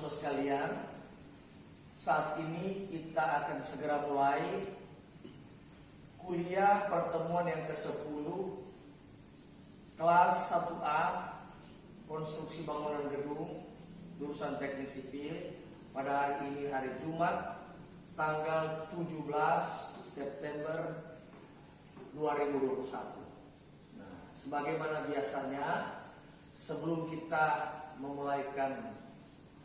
mahasiswa sekalian, saat ini kita akan segera mulai kuliah pertemuan yang ke-10 kelas 1A konstruksi bangunan gedung jurusan teknik sipil pada hari ini, hari Jumat tanggal 17 September 2021. Nah, sebagaimana biasanya sebelum kita memulaikan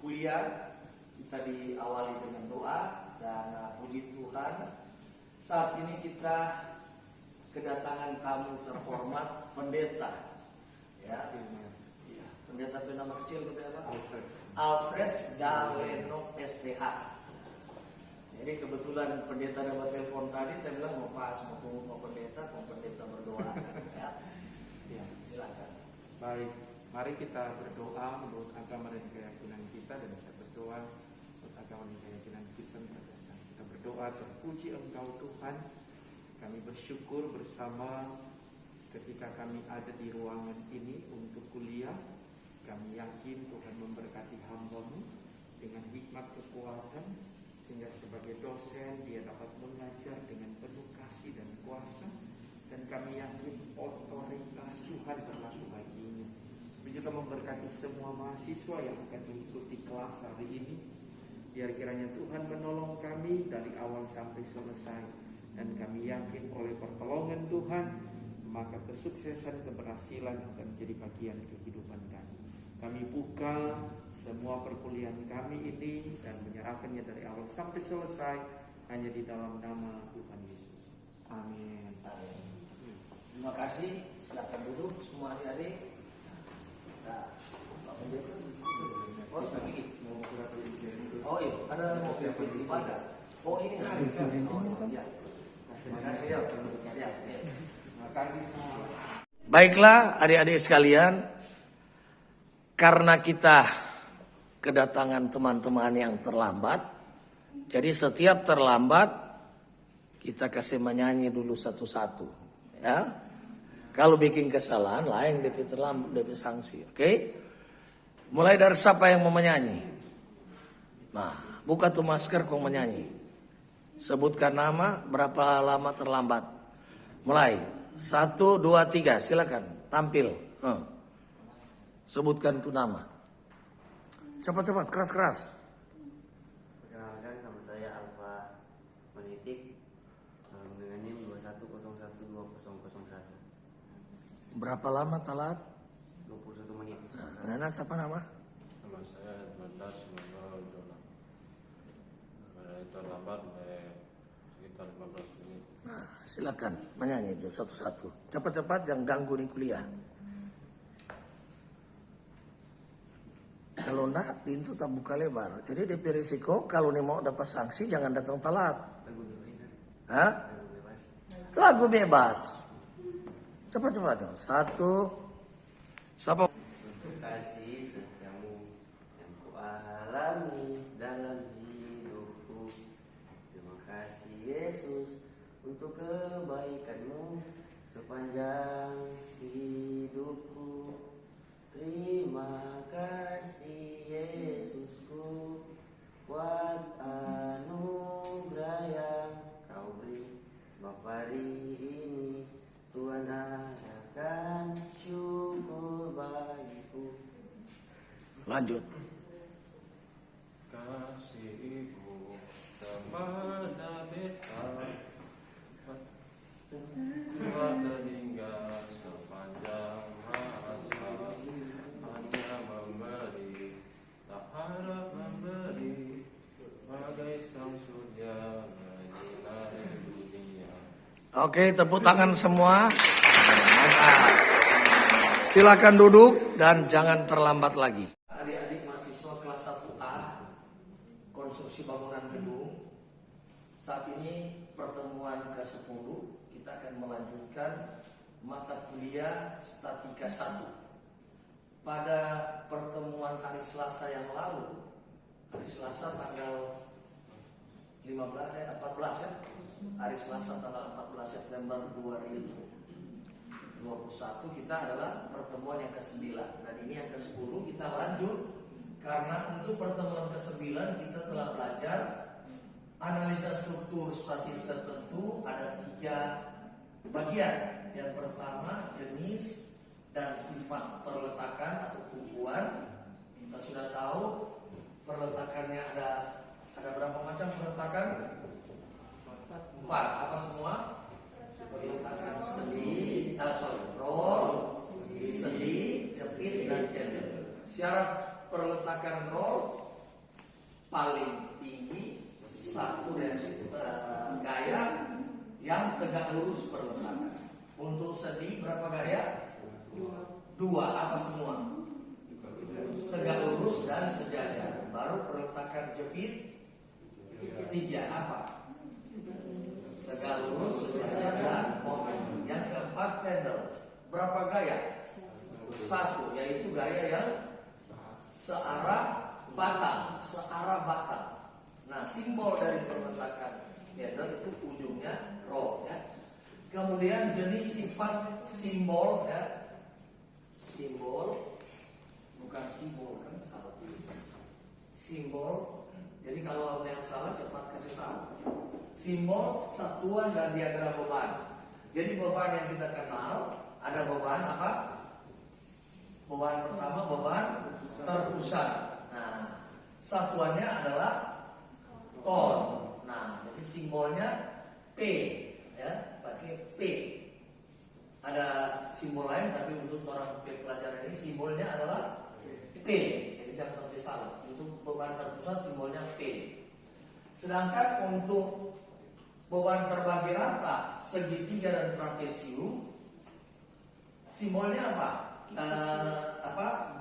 kuliah, kita diawali dengan doa dan puji Tuhan. Saat ini kita kedatangan tamu terhormat, pendeta. Ya, pendeta itu nama kecil betul apa? Alfred Daleno STH. Jadi kebetulan pendeta dapat telepon tadi, saya bilang mau tunggu pendeta berdoa. Ya, silakan. Baik. Mari kita berdoa menurut agama dan keyakinan kita, dan saya berdoa menurut agama dan keyakinan Kristen Protestan. Kita berdoa, terpuji Engkau Tuhan. Kami bersyukur bersama ketika kami ada di ruangan ini untuk kuliah. Kami yakin Tuhan memberkati hamba-Mu dengan hikmat kekuatan, sehingga sebagai dosen dia dapat mengajar dengan penuh kasih dan kuasa. Dan kami yakin otoritas Tuhan berlaku baginya. Juga memberkati semua mahasiswa yang akan mengikuti kelas hari ini. Biar kiranya Tuhan menolong kami dari awal sampai selesai. Dan kami yakin oleh pertolongan Tuhan, maka kesuksesan, keberhasilan akan menjadi bagian kehidupan kami. Kami buka semua perkuliahan kami ini dan menyerahkannya dari awal sampai selesai hanya di dalam nama Tuhan Yesus. Amin. Terima kasih. Silakan duduk semua adik-adik. Oh iya, ada mau ibadah. Oh ini hari kan? Ya. Terima kasih ya. Terima kasih semua. Baiklah adik-adik sekalian, karena kita kedatangan teman-teman yang terlambat, jadi setiap terlambat kita kasih menyanyi dulu satu-satu, ya. Kalau bikin kesalahan lain DP terlambat, DP sanksi. Oke? Mulai dari siapa yang mau menyanyi? Nah, buka tuh masker kau menyanyi. Sebutkan nama, berapa lama terlambat. Mulai. 1, 2, 3, silakan tampil. Sebutkan tuh nama. Cepat-cepat, keras-keras. Perkenalkan, nama saya Alfa Manitik dengan NIM 21012001. Berapa lama telat? 21 menit. Nah, siapa nama? Nama saya Edmanda Simanto Jona. Terlambat sekitar 15 menit. Nah, silakan menyanyi itu satu-satu. Cepat-cepat, jangan ganggu nih kuliah. Kalau enggak, pintu tak buka lebar. Jadi DP risiko kalau nih mau dapat sanksi jangan datang telat. Lagu bebas. Hah? Lagu bebas. Lagu bebas. Cepat-cepat dong. 1. Siapa? Untuk kasih setiamu yang kualami dalam hidupku. Terima kasih Yesus untuk kebaikanmu sepanjang hidupku. Terima kasih Yesusku buat anugerah yang kau beri. Sebab hari ini Tuhan adakan syukur bagiku. Lanjut. Kasih-Ibu kepada beta kuat hingga sepanjang masa, hanya memberi, tak harap memberi, bagai sang surya menyinari dunia. Oke, tepuk tangan semua. Mantap. Silakan duduk dan jangan terlambat lagi. Adik-adik mahasiswa kelas 1A konstruksi bangunan gedung. Saat ini pertemuan ke-10, kita akan melanjutkan mata kuliah statika 1. Pada pertemuan hari Selasa yang lalu, hari Selasa tanggal 14 ya. Hari Selasa tanggal 14 September 2021 kita adalah pertemuan yang ke-9 dan ini yang ke-10. Kita lanjut Karena untuk pertemuan ke-9 kita telah belajar analisa struktur statis tertentu ada 3 bagian. Yang pertama jenis dan sifat perletakan atau tumbuhan. Kita sudah tahu perletakannya ada berapa macam perletakan? 4. Apa semua? Perletakan sendi, roll, sendi, jepit, dan ender. Syarat perletakan roll paling tinggi satu reaksi gaya yang tegak lurus perletakan. Untuk sendi berapa gaya? 2. Apa semua? Tegak lurus dan sejajar. Baru perletakan jepit 3. Apa? Tegak lurus, sejajar, dan momen. Yang keempat pendel. Berapa gaya? 1, yaitu gaya yang searah batang. Nah, simbol dari perletakan pendel itu ujungnya roll ya. Kemudian jenis sifat simbol ya. Simbol bukan simbol kan salah. Simbol. Jadi kalau ada yang salah cepat kasih tahu. Simbol, satuan, dan diagram beban. Jadi beban yang kita kenal ada beban apa? Beban pertama beban terpusat. Nah, satuannya adalah ton. Nah, jadi simbolnya P ya, pakai P. Ada simbol lain tapi untuk orang pelajaran ini simbolnya adalah P. Jadi jangan sampai salah. Untuk beban terpusat simbolnya P. Sedangkan untuk beban terbagi rata, segitiga, dan trapesium simbolnya apa?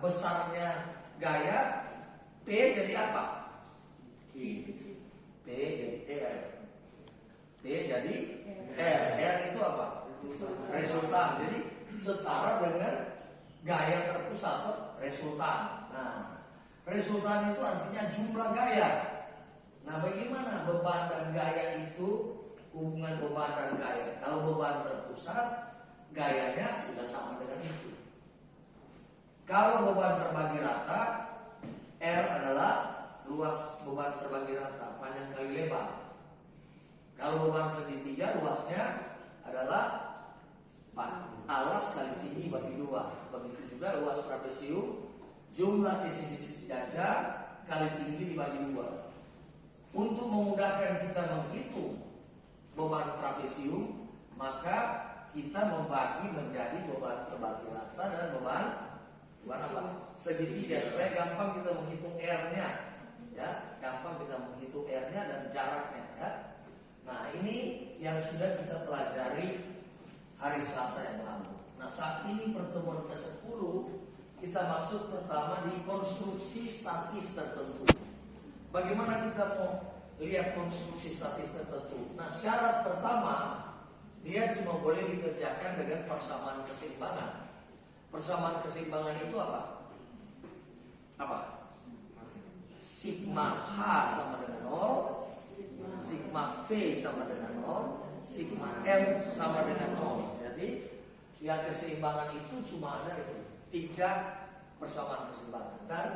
Besarnya gaya P jadi apa? P jadi R. P jadi R. R itu apa? Resultan. Jadi setara dengan gaya terpusat, resultan. Nah, resultan itu artinya jumlah gaya. Nah, bagaimana beban dan gaya itu, hubungan beban dan gaya? Kalau beban terpusat, gayanya sudah sama dengan itu. Kalau beban terbagi rata, R adalah luas beban terbagi rata, panjang kali lebar. Kalau beban segitiga, luasnya adalah alas kali tinggi bagi 2. Begitu juga luas trapesium, jumlah sisi-sisi sejajar kali tinggi dibagi 2. Untuk memudahkan kita menghitung beban trapesium, maka kita membagi menjadi beban terbagi rata dan beban apa? Segitiga, supaya gampang kita menghitung R-nya, ya, gampang kita menghitung R-nya dan jaraknya, ya. Nah, ini yang sudah kita pelajari hari Selasa yang lalu. Nah, saat ini pertemuan ke-10 kita masuk pertama di konstruksi statis tertentu. Bagaimana kita mau lihat konstruksi statis tertentu? Nah, syarat pertama, dia cuma boleh dikerjakan dengan persamaan keseimbangan. Persamaan keseimbangan itu apa? Sigma H sama dengan 0, sigma V sama dengan 0, sigma M sama dengan 0. Jadi yang keseimbangan itu cuma ada itu 3 persamaan keseimbangan dan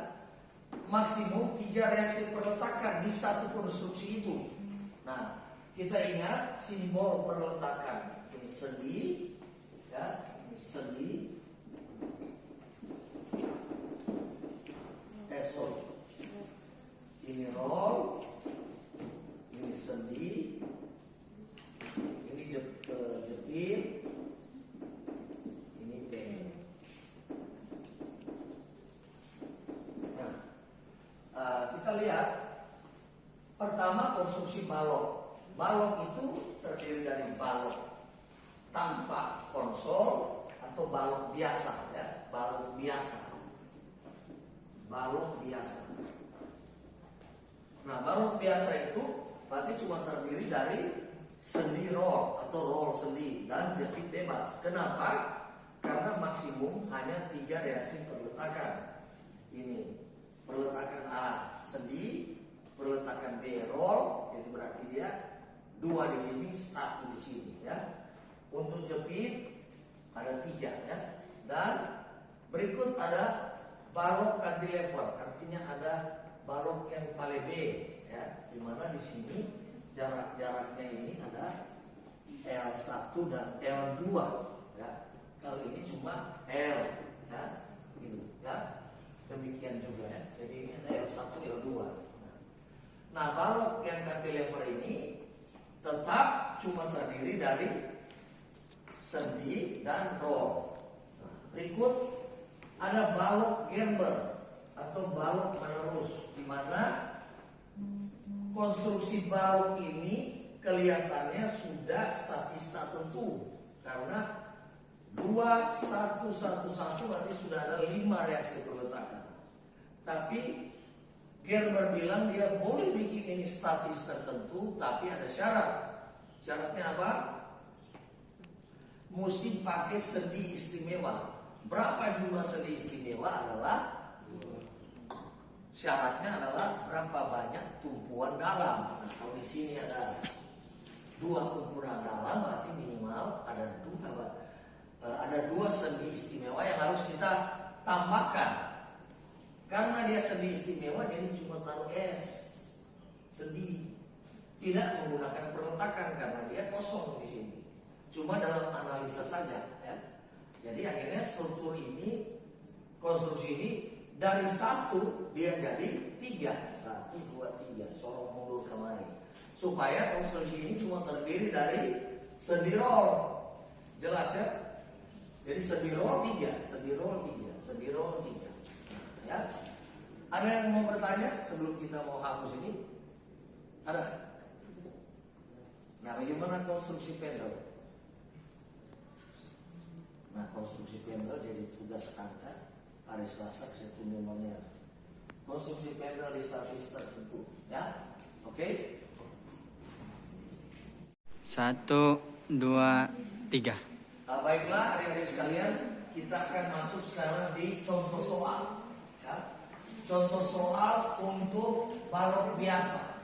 maksimum 3 reaksi perletakan di satu konstruksi itu. Nah, kita ingat simbol perletakan ini sendi, ya, ini sendi, ini roll, ini sendi, ini jepit, ini pen. Nah, kita lihat pertama konstruksi balok. Balok itu terdiri dari balok tanpa konsol atau balok biasa, ya, balok biasa. Balok biasa. Nah, balok biasa itu berarti cuma terdiri dari sendi roll atau roll sendi dan jepit bebas. Kenapa? Karena maksimum hanya 3 reaksi perletakan. Ini perletakan A sendi, perletakan B roll, jadi berarti dia 2 di sini, 1 di sini, ya. Untuk jepit ada 3, ya. Dan berikut ada balok cantilever artinya ada balok yang paling B, ya, dimana di sini jaraknya ini ada L1 dan L2, ya. Kalau ini cuma L, ya, gitu, ya. Demikian juga, ya. Jadi ini ada L1, L2. Nah, balok yang cantilever ini tetap cuma terdiri dari sendi dan roll. Nah, berikut ada balok Gerber atau balok menerus, di mana konstruksi balok ini kelihatannya sudah statis tak tentu karena 2, 1, 1, 1 berarti sudah ada 5 reaksi perletakan. Tapi Gerber bilang dia boleh bikin ini statis tertentu, tapi ada syarat. Syaratnya apa? Mesti pakai sendi istimewa. Berapa jumlah sendi istimewa adalah syaratnya adalah berapa banyak tumpuan dalam. Nah, kalau di sini ada 2 tumpuan dalam, berarti minimal ada 2 sendi istimewa yang harus kita tambahkan. Karena dia sendi istimewa, jadi cuma taruh S sendi, tidak menggunakan perletakan karena dia kosong di sini. Cuma dalam analisa saja, ya. Jadi akhirnya struktur ini, konstruksi ini dari 1 dia jadi 3, 1, 2, 3, sorong mundur kemari. Supaya konstruksi ini cuma terdiri dari sendi roll, jelas ya? Jadi sendi roll 3, sendi roll 3, sendi roll 3. Ya. Ada yang mau bertanya sebelum kita mau hapus ini? Ada? Nah, bagaimana konstruksi pendel? Nah, konstruksi pendel jadi tugas Anda hari Selasa ketemu manual. Konstruksi pendel di statis tertentu, ya? Oke? 1, 2, 3. Baiklah, adik-adik sekalian, kita akan masuk sekarang di contoh soal. Contoh soal untuk balok biasa.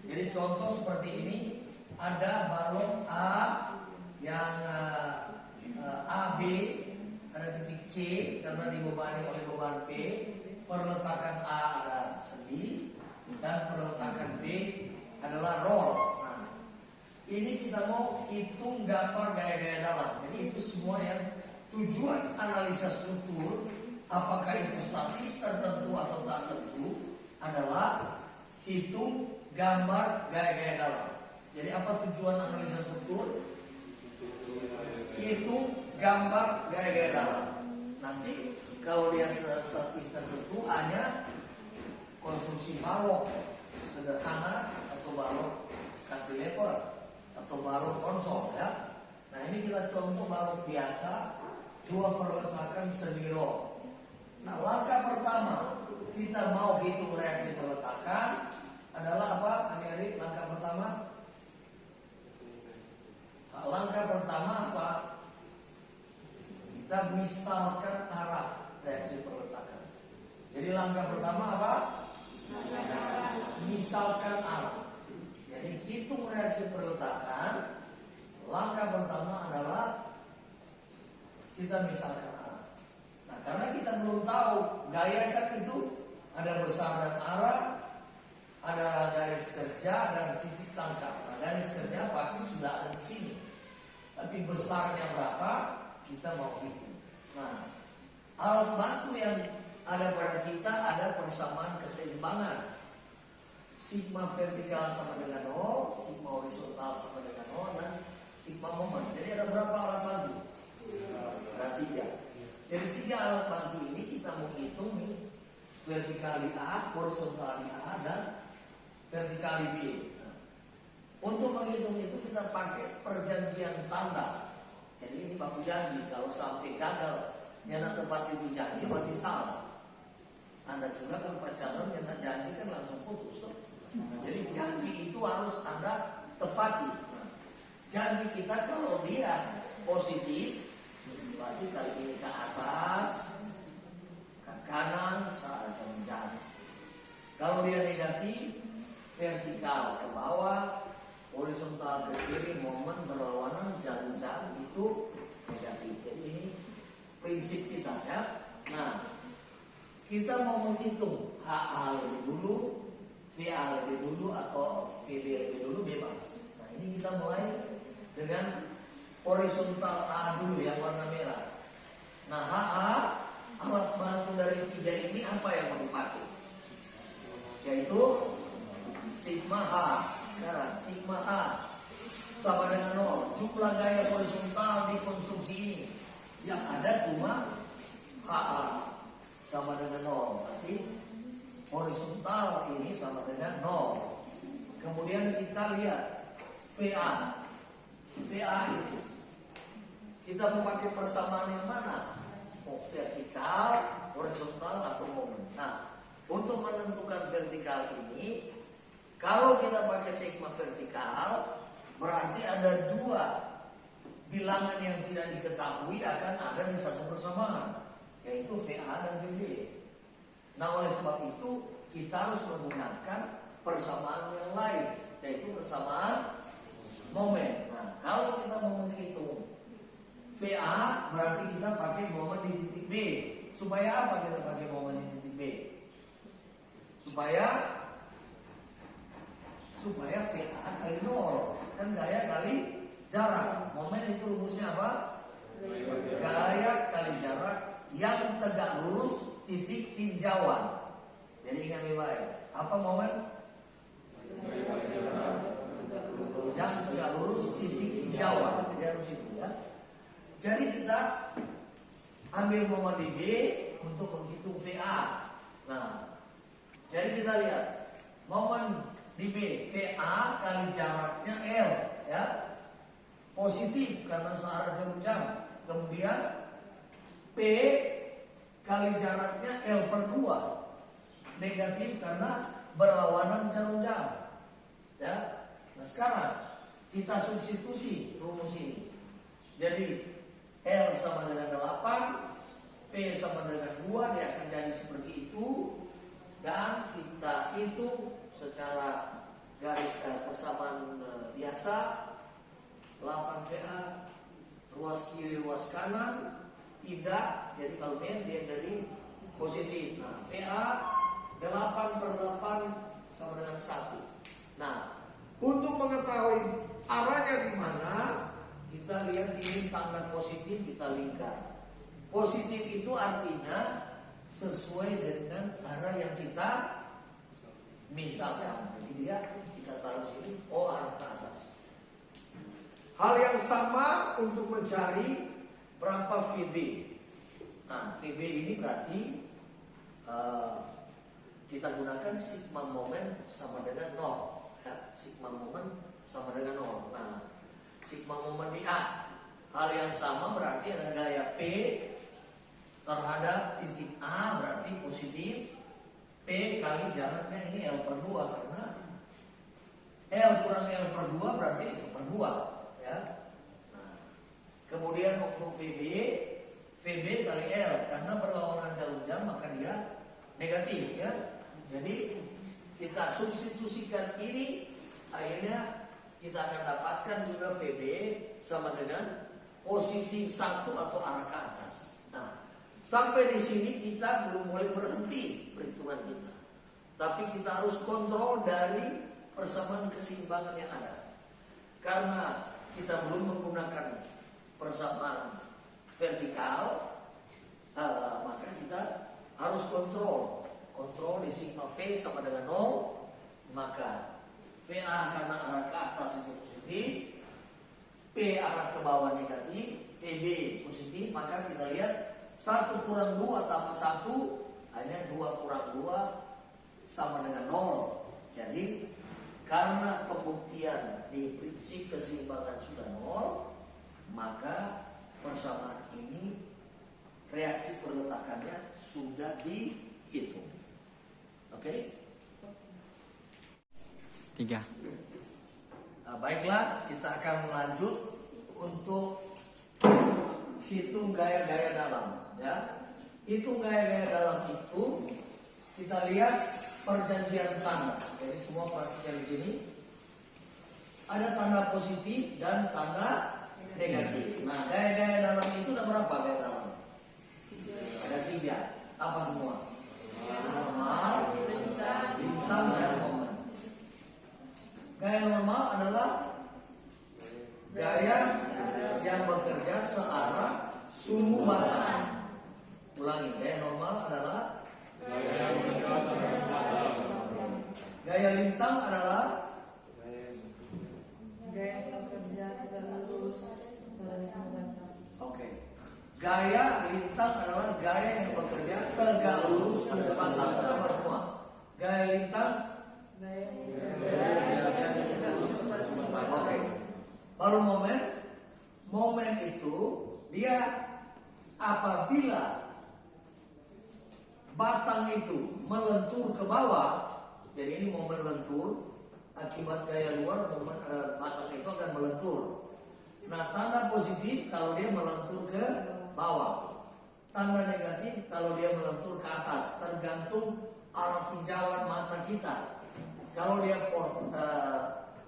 Jadi contoh seperti ini, ada balok A yang AB, ada titik C karena dibebani oleh beban B. Perletakan A ada sendi dan perletakan B adalah roll. Nah, ini kita mau hitung gambar gaya-gaya dalam. Jadi itu semua yang tujuan analisa struktur. Apakah itu statis tertentu atau tak tentu adalah hitung gambar gaya-gaya dalam. Jadi apa tujuan analisa struktur? Hitung gambar gaya-gaya dalam. Nanti kalau dia statis tertentu hanya konstruksi balok sederhana atau balok cantilever atau balok konsol, ya. Nah, ini kita contoh balok biasa, 2 perletakan sendi roll. Nah, langkah pertama kita mau hitung reaksi perletakan adalah apa, adik-adik? Langkah pertama, apa? Kita misalkan arah reaksi perletakan. Jadi langkah pertama apa? Misalkan arah. Jadi hitung reaksi perletakan. Langkah pertama adalah kita misalkan arah. Nah, karena kita belum tahu gaya kan itu ada besar dan arah, ada garis kerja dan titik tangkap. Nah, garis kerja pasti sudah ada di sini. Tapi besarnya berapa kita mau hitung. Nah, alat bantu yang ada pada kita ada persamaan keseimbangan. Sigma vertikal sama dengan 0, sigma horizontal sama dengan 0, dan sigma momen. Jadi ada berapa alat bantu? Ada 3. Dari 3 alat bantu ini kita mau hitung nih, vertikali A, horizontali A, dan vertikali B. Nah, untuk menghitung itu kita pakai perjanjian tanda. Jadi ini baku janji. Kalau sampai gagal nyata tempat itu janji berarti salah. Anda juga kan pacaran nyata janji kan langsung putus tuh. Jadi janji itu harus Anda tepati. Nah, janji kita kalau dia positif berarti kali ini ke atas, ke kanan saat jam. Kalau dia negatif, vertikal ke bawah, horizontal ke kiri, momen berlawanan, jam itu negatif. Jadi ini prinsip kita, ya. Nah, kita mau menghitung HA lebih dulu, VA lebih dulu, atau VB lebih dulu, bebas. Nah, ini kita mulai dengan horizontal A dulu yang warna merah. Nah, HA, alat bantu dari 3 ini apa yang mau dipakai? Yaitu sigma H. Sekarang sigma H sama dengan 0. Jumlah gaya horizontal di konstruksi ini yang ada cuma HA sama dengan 0. Berarti horizontal ini sama dengan 0. Kemudian kita lihat VA. VA itu kita memakai persamaan yang mana? Vertikal, horizontal, atau momen. Nah, untuk menentukan vertikal ini, kalau kita pakai sigma vertikal, berarti ada 2 bilangan yang tidak diketahui akan ada di satu persamaan, yaitu VA dan VB. Nah, oleh sebab itu kita harus menggunakan persamaan yang lain, yaitu persamaan momen. Nah, kalau kita mau menghitung VA, berarti kita pakai momen di titik B. Supaya apa kita pakai momen di titik B? Supaya VA kali 0. Kan gaya kali jarak. Momen itu rumusnya apa? Gaya kali jarak yang tegak lurus titik tinjauan. Jadi ingat baik-baik. Apa momen? Yang tegak lurus titik tinjauan. Jadi harus itu ya. Jadi kita ambil momen di B untuk menghitung VA. Nah, jadi kita lihat momen di B, VA kali jaraknya L, ya, positif karena searah jarum jam. Kemudian P kali jaraknya L/2, negatif karena berlawanan jarum jam. Ya, nah sekarang kita substitusi rumus ini. Jadi L sama dengan 8, P sama dengan 2, dia akan jadi seperti itu. Dan kita hitung secara garis persamaan biasa. 8 VA, ruas kiri, ruas kanan, tidak. Jadi kalau N dia jadi positif. Nah, VA 8/8 sama dengan 1. Nah, untuk mengetahui arahnya di mana, kita lihat ini tanda positif, kita lingkar. Positif itu artinya sesuai dengan arah yang kita misalkan. Jadi dia kita taruh sini, arah ke atas. Hal yang sama untuk mencari berapa VB. Nah, VB ini berarti kita gunakan sigma momen sama dengan 0. Ya, sigma momen sama dengan 0. Nah, sigma momen di A. Hal yang sama berarti ada gaya P terhadap titik A berarti positif. P kali jaraknya ini L/2 karena L kurang L/2 berarti itu per 2, ya. Nah, kemudian untuk VB kali L karena berlawanan jarum jam maka dia negatif, ya. Jadi kita substitusikan ini, akhirnya kita akan dapatkan juga VB sama dengan positif 1 atau arah ke atas. Nah, sampai di sini kita belum boleh berhenti perhitungan kita, tapi kita harus kontrol dari persamaan keseimbangan yang ada. Karena kita belum menggunakan persamaan vertikal, maka kita harus kontrol di sigma V sama dengan 0, maka VA karena arah ke atas itu positif, P arah ke bawah negatif, VB positif, maka kita lihat 1 kurang 2 tambah 1, hanya 2 kurang 2 sama dengan 0. Jadi karena pembuktian di prinsip keseimbangan sudah 0, maka persamaan ini reaksi perletakannya sudah dihitung. Oke? 3. Nah, baiklah, kita akan lanjut untuk hitung gaya-gaya dalam, ya. Hitung gaya-gaya dalam itu kita lihat perjanjian tanda. Jadi semua perhatikan di sini. Ada tanda positif dan tanda negatif. Nah, gaya-gaya dalam itu ada berapa gaya dalam? Ada 3. Apa semua? Gaya normal adalah gaya yang bekerja searah sumbu batang. Ulangi, gaya normal adalah gaya lintang adalah oke. Gaya lintang adalah gaya yang bekerja tegak lurus sumbu batang. Coba semua. Gaya lintang. Oke. Baru momen itu dia apabila batang itu melentur ke bawah. Jadi ini momen lentur akibat gaya luar, momen batang itu akan melentur. Nah, tanda positif kalau dia melentur ke bawah. Tanda negatif kalau dia melentur ke atas, tergantung arah tinjauan mata kita. Kalau dia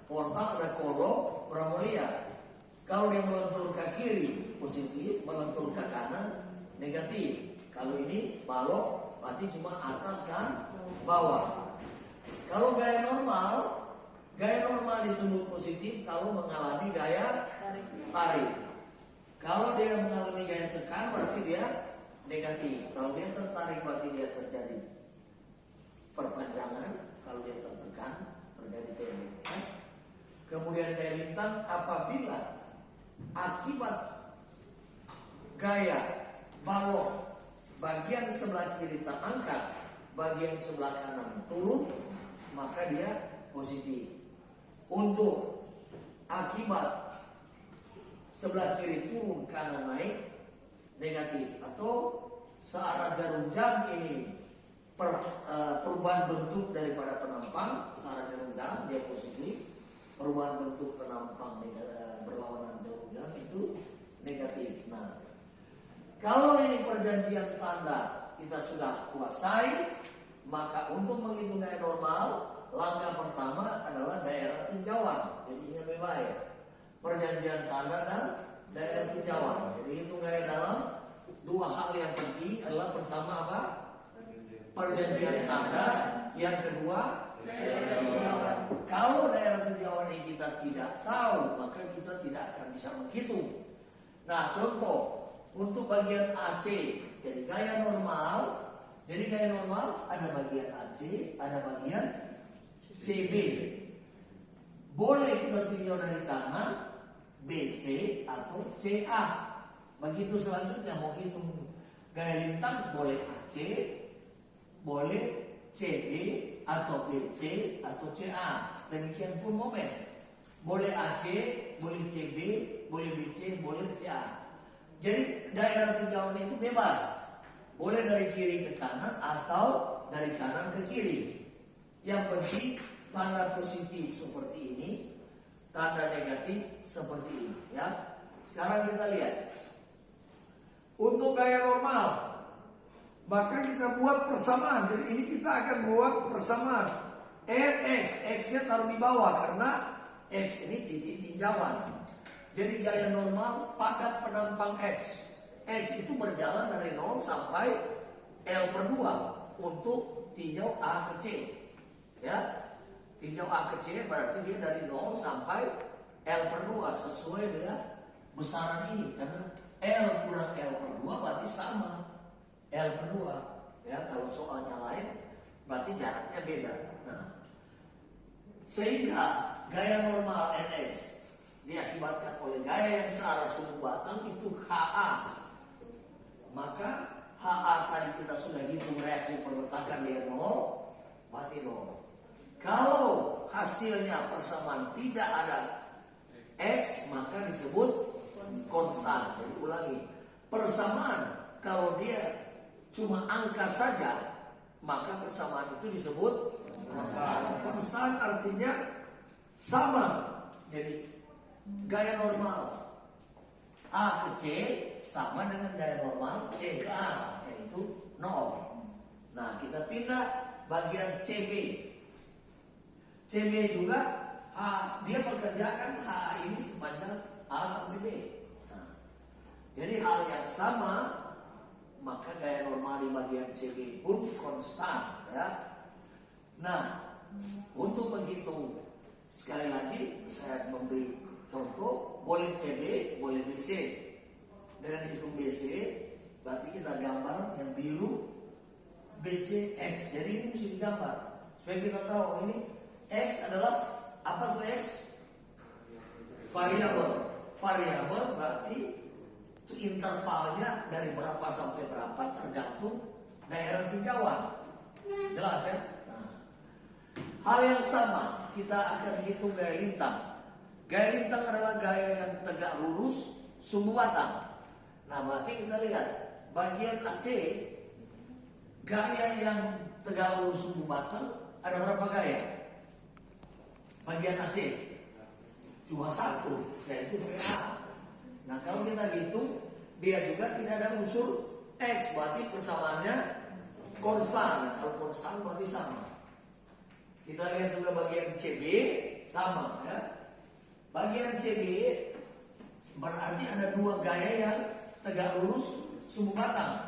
portal ada kolom, kurang mulia. Kalau dia melentur ke kiri, positif, melentur ke kanan, negatif. Kalau ini balok, berarti cuma atas dan bawah. Kalau gaya normal disebut positif kalau mengalami gaya tarik. Kalau dia mengalami gaya tekan, berarti dia negatif. Kalau dia tertarik, berarti dia terjadi perpanjangan. Kalau dia tertekan, terjadi pendeknya. Kemudian gaya lintang apabila akibat gaya balok bagian sebelah kiri terangkat, bagian sebelah kanan turun, maka dia positif. Untuk akibat sebelah kiri turun, kanan naik, negatif. Atau searah jarum jam ini perubahan bentuk daripada penampang, searah jarum jam dia positif. Perubahan bentuk penampang berlawanan jarum jam itu negatif. Nah, kalau ini perjanjian tanda kita sudah kuasai, maka untuk menghitung gaya normal, langkah pertama adalah daerah tinjauan. Jadi ingat baik-baik, perjanjian tanda dan daerah tinjauan. Jadi hitung gaya dalam dua hal yang penting adalah pertama apa? Perjanjian tanda. Yang kedua, kalau daerah tinjauan ini kita tidak tahu, maka kita tidak akan bisa menghitung. Nah, contoh untuk bagian AC, jadi gaya normal. Jadi gaya normal ada bagian AC, ada bagian CB. Boleh kita tinjau dari kanan, BC atau CA. Begitu selanjutnya mau hitung gaya lintang, boleh AC, boleh CB atau BC atau CA. Demikian pun momen. Boleh AC, boleh CB, boleh BC, boleh CA. Jadi daerah tinjauan itu bebas. Boleh dari kiri ke kanan atau dari kanan ke kiri. Yang penting tanda positif seperti ini, tanda negatif seperti ini. Ya. Sekarang kita lihat. Untuk gaya normal, maka kita buat persamaan. Jadi ini kita akan buat persamaan. X, X-nya taruh di bawah karena X ini titik tinjauan. Jadi gaya normal padat penampang X. X itu berjalan dari 0 sampai L/2 untuk tinjau A ke C. Ya, tinjau A ke C berarti dia dari 0 sampai L/2 sesuai dengan besaran ini. Karena L kurang L/2 berarti sama L/2. Ya, kalau soalnya lain berarti jaraknya beda. Nah, sehingga gaya normal NX diakibatkan oleh gaya yang searah sumbu batang itu HA. Maka HA tadi kita sudah hitung reaksi perletakan dia 0, berarti 0. Kalau hasilnya persamaan tidak ada X, maka disebut konstan. Jadi ulangi, persamaan kalau dia cuma angka saja, maka persamaan itu disebut konstan. Konstan artinya sama. Jadi gaya normal A ke C sama dengan gaya normal C ke A, yaitu 0. Nah, kita pindah bagian CB. CB juga dia mengerjakan H ini sepanjang A sampai B. Nah, jadi hal yang sama, maka gaya normal di bagian CB pun konstan. Ya. Nah, untuk menghitung Sekali lagi saya memberi contoh, boleh CB, boleh BC. Dengan hitung BC berarti kita gambar yang biru BC X. Jadi ini mesti digambar supaya kita tahu ini X adalah apa tuh X? Variabel. Variabel berarti itu intervalnya dari berapa sampai berapa tergantung daerah tinjauan. Jelas ya? Nah, hal yang sama kita akan hitung gaya lintang. Gaya lintang adalah gaya yang tegak lurus sumbu batang. Nah, berarti kita lihat bagian AC gaya yang tegak lurus sumbu batang ada berapa gaya? Bagian AC cuma satu, yaitu VA. Nah, kalau kita hitung dia juga tidak ada unsur X, berarti persamaannya konstan. Kalau konstan berarti sama. Kita lihat juga bagian CB sama ya. Bagian CB berarti ada dua gaya yang tegak lurus sumbu batang,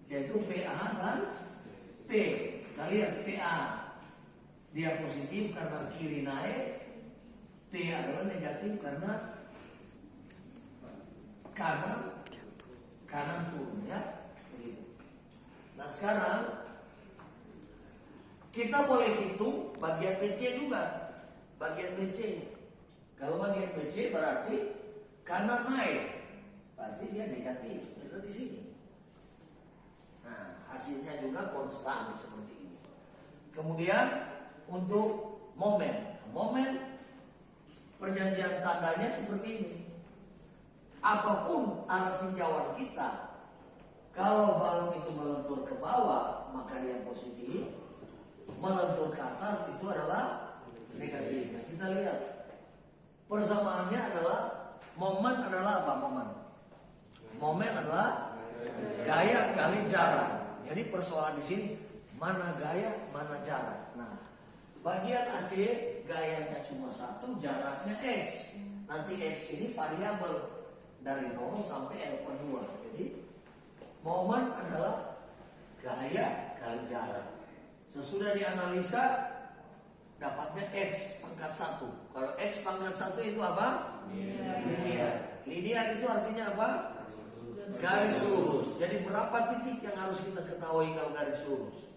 yaitu VA dan P. Kita lihat VA dia positif karena kiri naik, P adalah negatif karena kanan turun ya. Begitu. Nah, sekarang kita boleh hitung bagian BC juga. Bagian BC. Kalau bagian BC berarti kanan naik, berarti dia negatif. Itu di sini. Nah, hasilnya juga konstan seperti ini. Kemudian untuk momen, perjanjian tandanya seperti ini. Apapun arah tinjauan kita, kalau balon itu melentur ke bawah maka dia positif, melentur ke atas itu adalah negatif. Nah, kita lihat persamaannya adalah momen adalah apa? Momen adalah gaya kali jarak. Jadi persoalan di sini mana gaya, mana jarak. Nah, bagian AC gayanya cuma satu, jaraknya X. Nanti X ini variabel dari 0 sampai L per 2. Jadi momen adalah gaya kali jarak. Sesudah dianalisa dapatnya X pangkat 1. Kalau X pangkat 1 itu apa? Linear. Linear itu artinya apa? Garis lurus. Jadi berapa titik yang harus kita ketahui kalau garis lurus?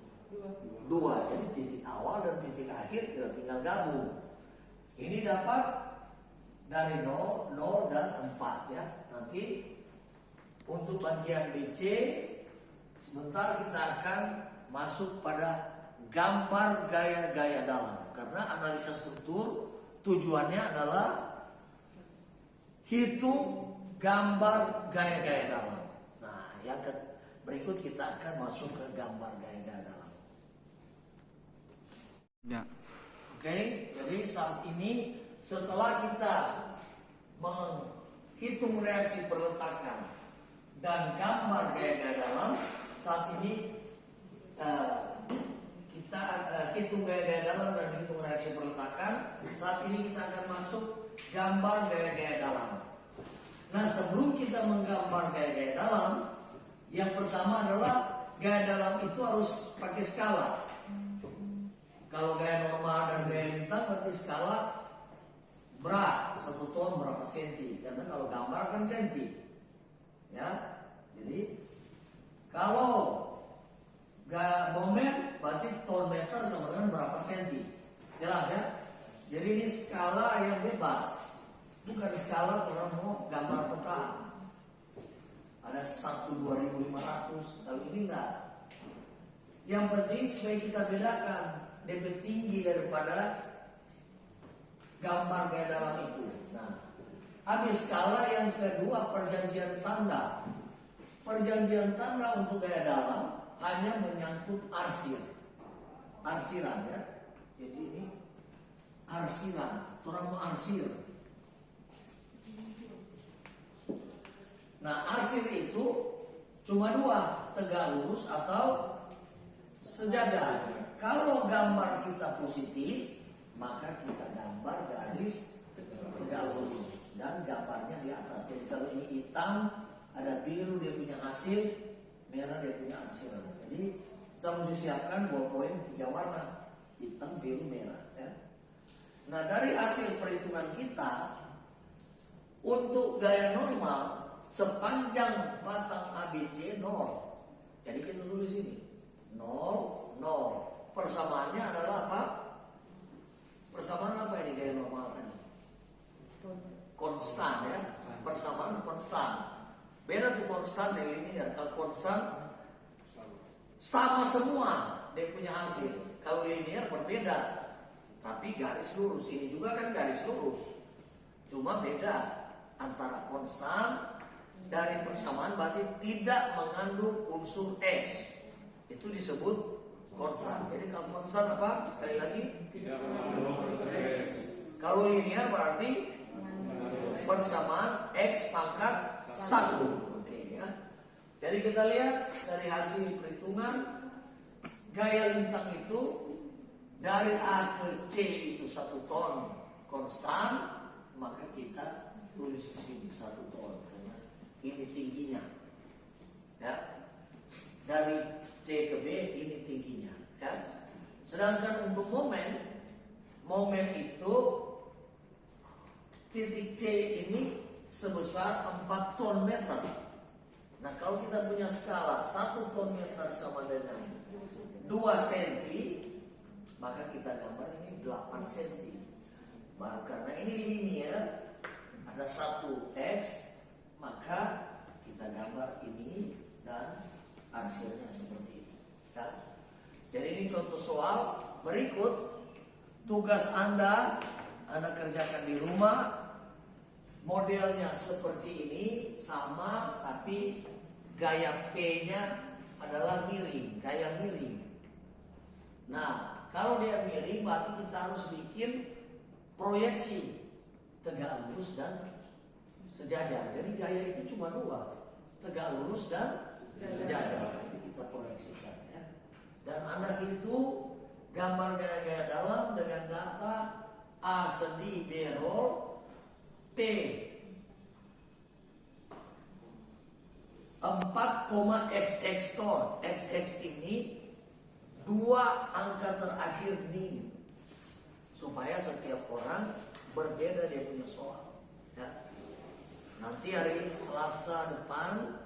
2. Jadi titik awal dan titik akhir kita tinggal gabung. Ini dapat dari 0, 0 dan 4 ya. Nanti untuk bagian BC sebentar kita akan masuk pada gambar gaya-gaya dalam. Karena analisa struktur tujuannya adalah hitung gambar gaya-gaya dalam. Nah, yang berikut kita akan masuk ke gambar gaya-gaya dalam. Ya. Oke, jadi saat ini setelah kita menghitung reaksi perletakan dan gambar gaya-gaya dalam, saat ini kita hitung gaya-gaya dalam dan hitung reaksi perletakan. Saat ini kita akan masuk gambar gaya-gaya dalam. Nah, sebelum kita menggambar gaya-gaya dalam, yang pertama adalah gaya dalam itu harus pakai skala. Kalau gaya normal dan gaya lintang berarti skala berat, 1 ton berapa senti. Karena kalau gambar kan senti. Ya. Jadi kalau gaya momen berarti ton meter sama dengan berapa senti. Jelas ya. Jadi ini skala yang bebas. Bukan skala orang mau gambar peta. Ada 1/2500. Kalau ini enggak. Yang penting supaya kita bedakan DP tinggi daripada gambar gaya dalam itu. Nah, habis skala yang kedua perjanjian tanda. Perjanjian tanda untuk gaya dalam hanya menyangkut arsir. Arsiran ya. Jadi ini arsiran. Orang mau arsir. Nah, arsir itu cuma 2, tegak lurus atau sejajar. Kalau gambar kita positif, maka kita gambar garis tegak lurus dan gambarnya di atas. Jadi kalau ini hitam, ada biru dia punya hasil, merah dia punya hasil. Jadi kita mesti siapkan ballpoint 3 warna, hitam, biru, merah. Ya. Nah, dari hasil perhitungan kita, untuk gaya normal sepanjang batang ABC 0. Jadi kita tulis ini 0, 0. Persamaannya adalah apa? Persamaan apa ini gaya normal tadi? Konstan ya. Persamaan konstan. Beda tuh konstan dan linear. Kalau konstan sama semua dia punya hasil. Kalau linear berbeda. Tapi garis lurus. Ini juga kan garis lurus. Cuma beda antara konstan dari persamaan berarti tidak mengandung unsur X. Itu disebut konstan. Jadi kalau konstan apa? Sekali lagi. Kalau linear berarti persamaan X pangkat 1. Oke ya. Jadi kita lihat dari hasil perhitungan gaya lintang itu dari A ke C itu 1 ton konstan, maka kita tulis di sini 1 ton karena ini tingginya. Ya. Dari C ke B ini tingginya, ya. Sedangkan untuk momen itu titik C ini sebesar 4 ton meter. Nah, kalau kita punya skala 1 ton meter sama dengan 2 cm, maka kita gambar ini 8 cm. Baru karena ini linear, ada 1 X, maka kita gambar ini dan hasilnya seperti ini. Ya. Jadi ini contoh soal. Berikut tugas Anda kerjakan di rumah. Modelnya seperti ini sama, tapi gaya P-nya adalah miring, gaya miring. Nah, kalau dia miring berarti kita harus bikin proyeksi tegak lurus dan sejajar. Jadi gaya itu cuma 2, tegak lurus dan sejajar. Jadi kita proyeksikan ya. Dan Anda itu gambar gaya-gaya dalam dengan data A sendi, B roll, T 4,XX ton. XX ini 2 angka terakhir nin, supaya setiap orang berbeda dia punya soal. Ya. Nanti hari Selasa depan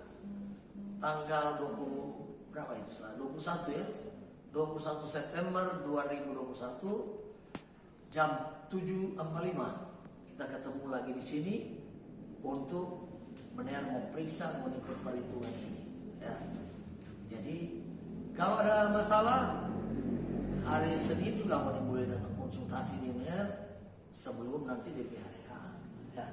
tanggal 20 berapa itu? 21 ya. 21 September 2021 jam 7.45 kita ketemu lagi di sini untuk memeriksa mengenai perhitungan ini. Ya. Jadi kalau ada masalah hari Senin juga boleh datang konsultasi di Mer sebelum nanti DPRK. Ya.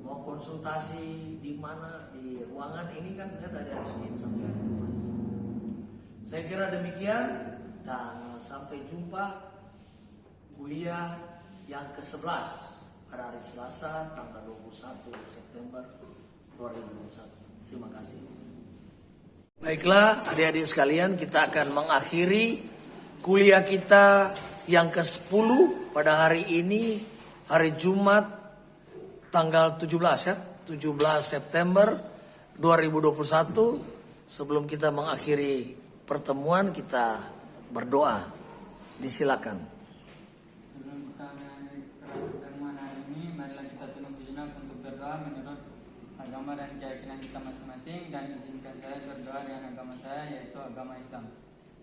Mau konsultasi di mana di ruangan ini kan dari hari Senin sampai hari Jumat. Saya kira demikian dan sampai jumpa kuliah yang ke-11 pada hari Selasa tanggal 21 September 2021. Terima kasih. Baiklah adik-adik sekalian, kita akan mengakhiri kuliah kita yang ke-10 pada hari ini, hari Jumat tanggal 17 ya, 17 September 2021. Sebelum kita mengakhiri pertemuan, kita berdoa. Disilakan. Sebelum kita mengakhiri pertemuan hari ini, marilah kita tunduk sejenak untuk berdoa menurut agama dan keyakinan kita masing-masing, dan izinkan saya berdoa dengan agama saya, yaitu agama Islam.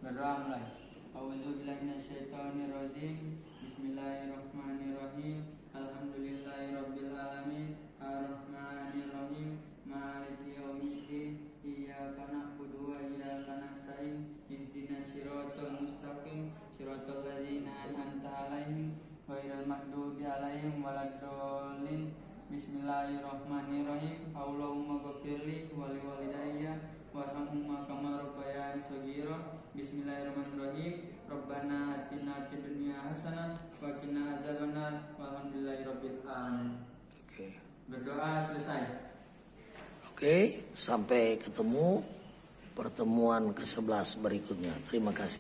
Berdoa mulai. A'udzubillahi minasyaitonirrajim. Bismillahirrahmanirrahim. Alhamdulillahirabbil alamin. Arrahmanirrahim. Maliki yaumiddin. Iyyaka na'budu wa iyyaka nasta'in. Ihdinas siratal mustaqim. Siratal ladzina an'amta 'alaihim ghairil maghdubi 'alaihim waladdallin. Bismillahirrahmanirrahim. Allahumma ghfirli wa liwalidayya warhamhuma kama rabbayani shaghira. Bismillahirrahmanirrahim. Rabbana atina fid dunya hasanah wa qina azabannar. Walhamdulillahirabbil alamin. Oke. Berdoa selesai. Oke, sampai ketemu pertemuan ke-11 berikutnya. Terima kasih.